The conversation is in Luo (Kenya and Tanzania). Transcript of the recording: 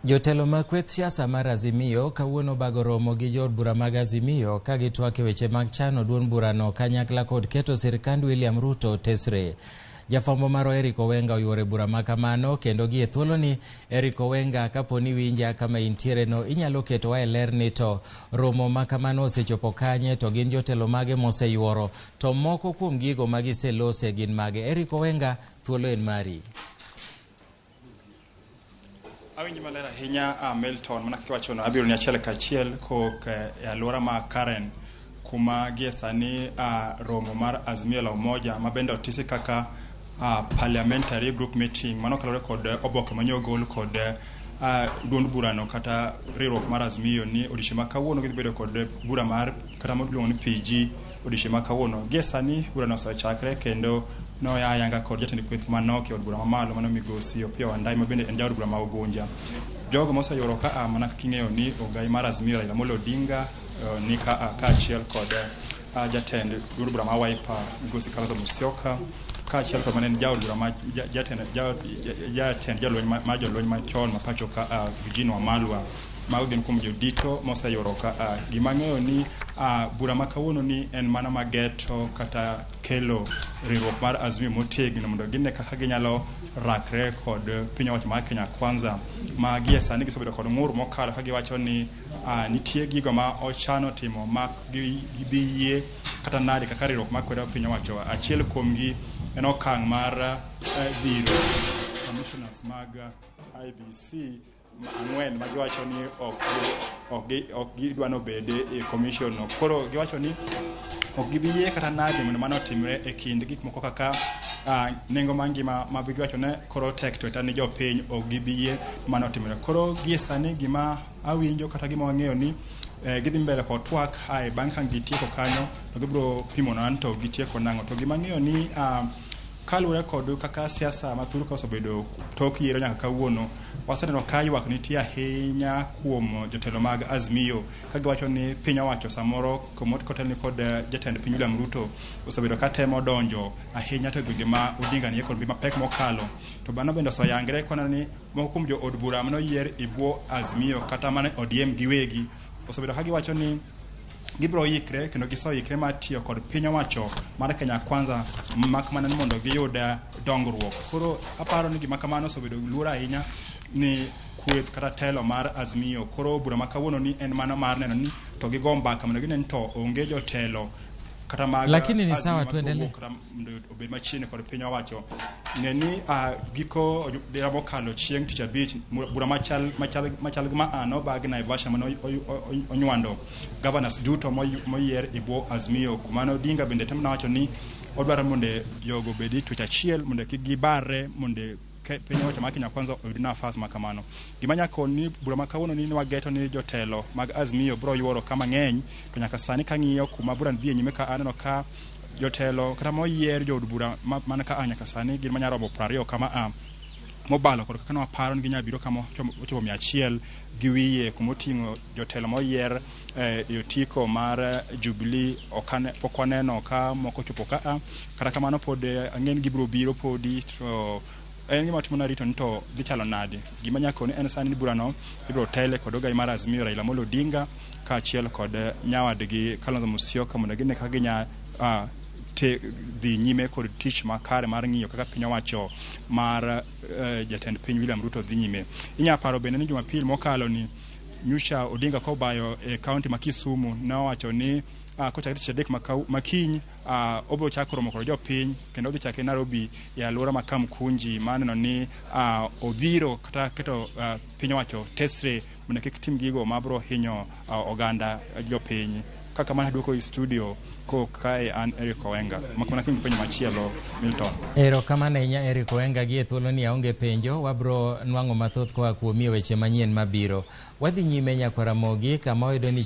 Jotelo makweth siasa mar Azimio kawuono bago romo gi jod bura mag Azimio ka gitwak e weche mag chano duond burano kanyakla kod keto sirkand William Ruto tesre. Jafwambo maro Eric Owenga oyuore bura makamano kendo gi e thuolo ni Eric Owenga kaponi winja kama intiere no inyalo keto e ler ni to romo makamano osechopo kanye to gin jotelo mage moseyuoro to moko kuom gigo magiselose gin mage. Eric Owenga, thuolo en mari. Awinji maler ahinya Milton mana kaka wachono abiro ni achiel kachiel kok e alwora ma Karen kuma gie sani romo mar Azimio la Umoja mabende otisi kaka parliamentary group meeting mano kalore kod oboke manyogol kod duond burano kata riwruok mar Azimio ni odiochieng' ma kawuono gibedo kod bura mar kata miluongo ni PG odiochieng' ma kawuono. Gie sani burano osechakre kendo no yanga kod jatend kweth manok od bura mamalo mano migosi Opiyo Wandayi mabende en jaod bura ma Ugunja. Jogo moseyuoro ka mana king'eyo ni ogai mar Azimio Raila Amolo Odinga ni ka achiel kod jatend duond bura ma Wiper migosi Kalonzo Musyoka ka achiel kod manen jaod bura ma jatend jalweny ma jolweny machon ma pacho ka Eugene Wamalwa mago gin kuom jodito moseyuoro ka gimang'eyo ni bura ma kawuono ni en mana mageto kata kelo riwruok mar Azimio motegno mondo gine kaka ginyalo rakre kod piny owacho mar Kenya Kwanza ma gie sani gisebedo kod ng'ur mokalo ka giwacho ni nitie gigo ma ochano timo ma gibiyie kata nadi kaka riwruok makwedo piny owacho. Achiel kuomgi en okang' mar biro commissioners mag IBC ang'wen ma giwacho ni ok gidwano bede e commission no. Koro giwacho ni ok gibiyie kata nadi mondo mano otimre e kind gik moko kaka nengo mangima ma giwacho ne koro tek to tani jopiny ok gibiyie mano otimre. Koro gie sani gima awinjo kata gima wang'eyo ni gidhi mbele kod twak bang' ka gitieko kanyo to gibiro pimo nan to gitieko nang'o to gima ng'eyo ni kaluwore kod kaka siasa mathuolo ka osebedo tok yiero nyaka kawuono waseneno ka ywak nitie ahinya kuom jotelo mag Azimio ka giwacho ni piny owacho samoro kotel ni kod jatend piny William Ruto osebedo ka temo donjo ahinya to gwenge ma Odinga nie kod mapek mokalo to bano bende osoyangre kwana ni moko kuom jo od bura manoyier e bwo Azimio kata mane ODM giwegi osebedo ka giwacho ni gibiro yikre kendo gisoyikre mar tiyo kod piny owacho mar Kenya Kwanza mak mana ni mondo giyud dongruok. Koro aparo ni gima kamano osebedo luor ahinya ni kweth kata telo mar Azimio. Koro bura ma kawuono ni en mano mar neno ni to gigo mbaka mondo ginen to onge jotelo kata mag lakini ni sawa tuendelee obed machiegni kod piny owacho ng'eni giko dira mokalo chieng' tich abich bura machal ma ano bag Naivasha mano onywando governors duto moyier e bwo Azimio kumano Odinga bende temo wacho ni odwaro mondo jogo bedi twech achiel mondo kik gibarre mondo piny owacho mar Kenya Kwanza oyud nafas makamano. Gima nyako ni bura ma kawuono ni wageto ni jotelo mag Azimio bro yuoro kama ng'eny to nyaka sani ka ng'iyo kuma bura dhi nyime ka aneno ka jotelo kata moyier jood bura mana ka nyaka sani gin manya romo 20 kama mobalo kod kaka waparo ni ginya biro kama ochopo 100 gi wiye kumoting'o jotelo moyier e otiko mar Jubilee pok waneno ka moko chopo ka kata kamano pod ang'en gibiro biro podi to en gima timona rito nito dhi chalo nade. Gima nyako ni en sani ni burano ibiro tele kod ogai mar Azimio Raila Amolo Odinga ka achiel kod nyawadgi Kalonzo Musyoka mondo gine kaka ginya dhi nyime kod tich makare mar ng'iyo kaka piny owacho mar jatend piny William Ruto dhi nyime. Inya paro bende ni Jumapil mokalo ni Nyusha Odinga kobayo e kaunti ma Kisumu nowacho ni kochakre tich adek makiny obiro chako romo kod jopiny kendo odhi chake Nairobi e alwora ma Kamkunji maneno ni odhiro kata keto piny owacho tesre mondo kik tim gigo mabiro hinyo oganda jopiny. Kaka mana duoko i studio ko kae an Eric Owenga makona kingi penjo machielo Milton. Erokamano ahinya Eric Owenga gi e thuolo ni aonge penjo wabro nwang'o mathoth koa kuomi weche manyien mabiro. Wadhi nyime nyaka Ramogi kama oyudo ni